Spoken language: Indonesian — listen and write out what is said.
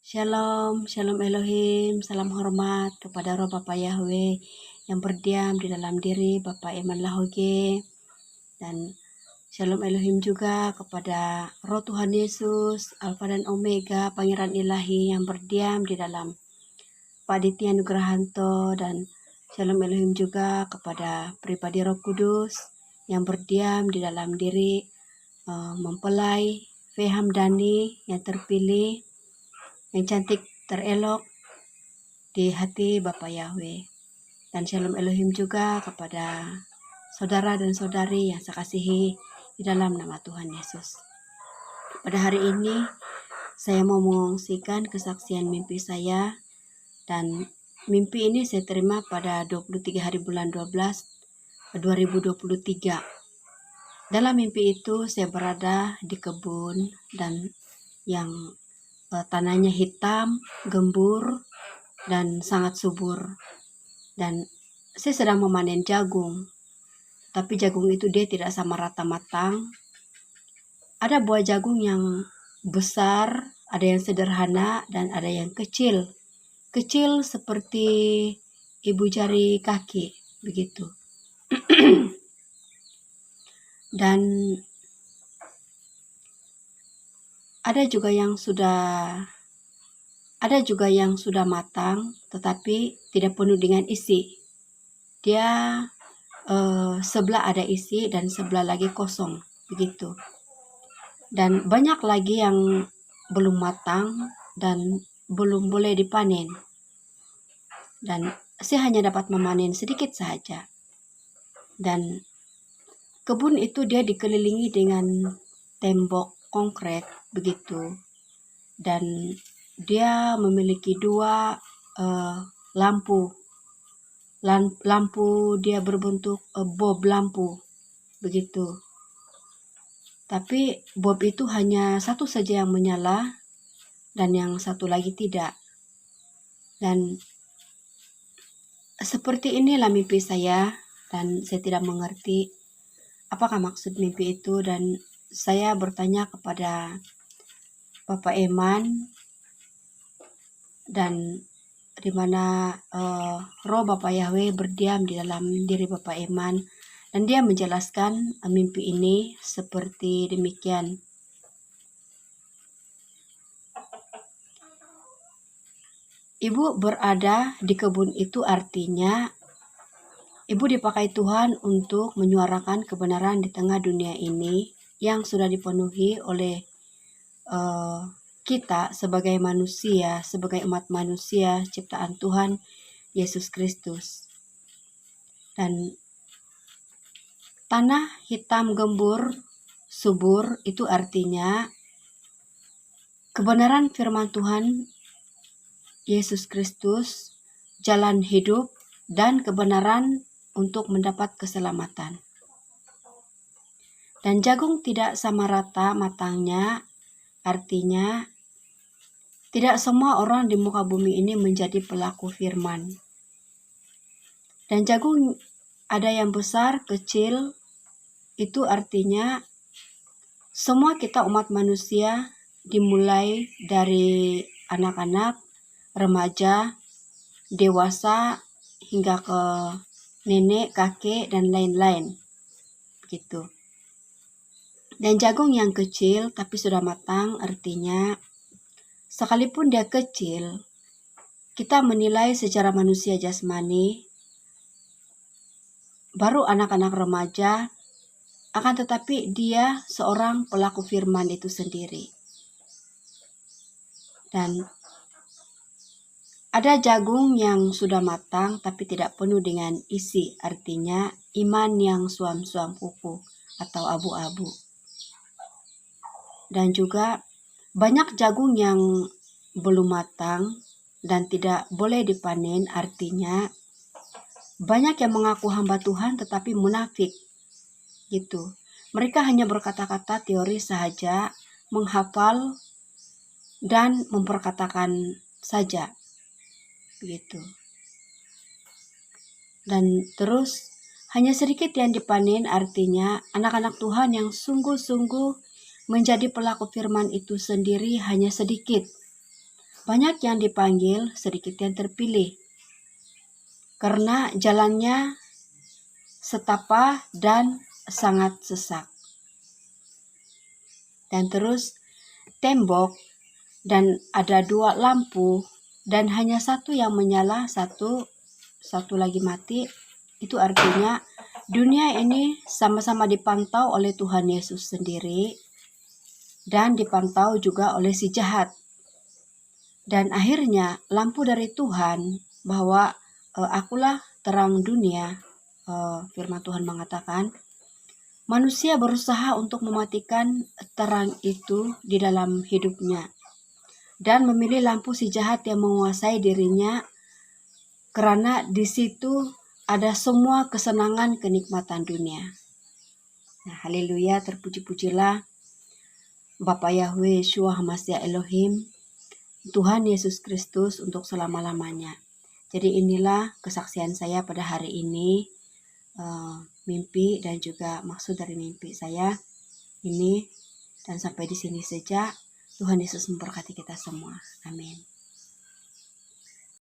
Shalom, shalom Elohim, salam hormat kepada Roh Bapa Yahweh yang berdiam di dalam diri Bapak Eman Lahoge, dan shalom Elohim juga kepada Roh Tuhan Yesus, Alfa dan Omega, Pangeran Ilahi yang berdiam di dalam Pak Aditya Nugrahanto, dan shalom Elohim juga kepada pribadi Roh Kudus yang berdiam di dalam diri mempelai Feham Dani yang terpilih, yang cantik terelok di hati Bapak Yahweh. Dan shalom Elohim juga kepada saudara dan saudari yang saya kasihi di dalam nama Tuhan Yesus. Pada hari ini saya mau mengungsikan kesaksian mimpi saya, dan mimpi ini saya terima pada 23 hari bulan 12 2023. Dalam mimpi itu saya berada di kebun dan yang tanahnya hitam, gembur, dan sangat subur. Dan saya sedang memanen jagung, tapi jagung itu dia tidak sama rata matang. Ada buah jagung yang besar, ada yang sederhana, dan ada yang kecil. Kecil seperti ibu jari kaki, begitu. Dan ada juga yang sudah matang, tetapi tidak penuh dengan isi. Dia sebelah ada isi dan sebelah lagi kosong, begitu. Dan banyak lagi yang belum matang dan belum boleh dipanen. Dan saya hanya dapat memanen sedikit saja. Dan kebun itu dia dikelilingi dengan tembok konkret, begitu. Dan dia memiliki dua lampu. Lampu dia berbentuk bob lampu, begitu. Tapi bob itu hanya satu saja yang menyala dan yang satu lagi tidak. Dan seperti inilah mimpi saya, dan saya tidak mengerti apakah maksud mimpi itu. Dan saya bertanya kepada Bapak Eman, dan di mana Roh Bapak Yahweh berdiam di dalam diri Bapak Eman, dan dia menjelaskan mimpi ini seperti demikian. Ibu berada di kebun itu artinya ibu dipakai Tuhan untuk menyuarakan kebenaran di tengah dunia ini yang sudah dipenuhi oleh kita sebagai manusia, sebagai umat manusia ciptaan Tuhan Yesus Kristus. Dan tanah hitam gembur subur itu artinya kebenaran firman Tuhan Yesus Kristus, jalan hidup dan kebenaran untuk mendapat keselamatan. Dan jagung tidak sama rata matangnya, artinya tidak semua orang di muka bumi ini menjadi pelaku firman. Dan jagung ada yang besar, kecil, itu artinya semua kita umat manusia, dimulai dari anak-anak, remaja, dewasa, hingga ke nenek, kakek, dan lain-lain, begitu. Dan jagung yang kecil tapi sudah matang artinya sekalipun dia kecil, kita menilai secara manusia jasmani, baru anak-anak remaja, akan tetapi dia seorang pelaku firman itu sendiri. Dan ada jagung yang sudah matang tapi tidak penuh dengan isi, artinya iman yang suam-suam kuku atau abu-abu. Dan juga banyak jagung yang belum matang dan tidak boleh dipanen, artinya banyak yang mengaku hamba Tuhan tetapi munafik, gitu. Mereka hanya berkata-kata teori saja, menghafal dan memperkatakan saja, begitu. Dan terus hanya sedikit yang dipanen, artinya anak-anak Tuhan yang sungguh-sungguh menjadi pelaku firman itu sendiri hanya sedikit. banyak yang dipanggil, sedikit yang terpilih. Karena jalannya setapak dan sangat sesak. Dan terus tembok dan ada 2 lampu dan hanya satu yang menyala, satu lagi mati. Itu artinya dunia ini sama-sama dipantau oleh Tuhan Yesus sendiri dan dipantau juga oleh si jahat. Dan akhirnya lampu dari Tuhan bahwa akulah terang dunia, firman Tuhan mengatakan, manusia berusaha untuk mematikan terang itu di dalam hidupnya dan memilih lampu si jahat yang menguasai dirinya, karena di situ ada semua kesenangan kenikmatan dunia. Nah, haleluya, terpuji-pujilah Bapa Yahweh Yeshua HaMashiach Elohim, Tuhan Yesus Kristus untuk selama-lamanya. Jadi inilah kesaksian saya pada hari ini, mimpi dan juga maksud dari mimpi saya ini, dan sampai di sini saja. Tuhan Yesus memberkati kita semua. Amin.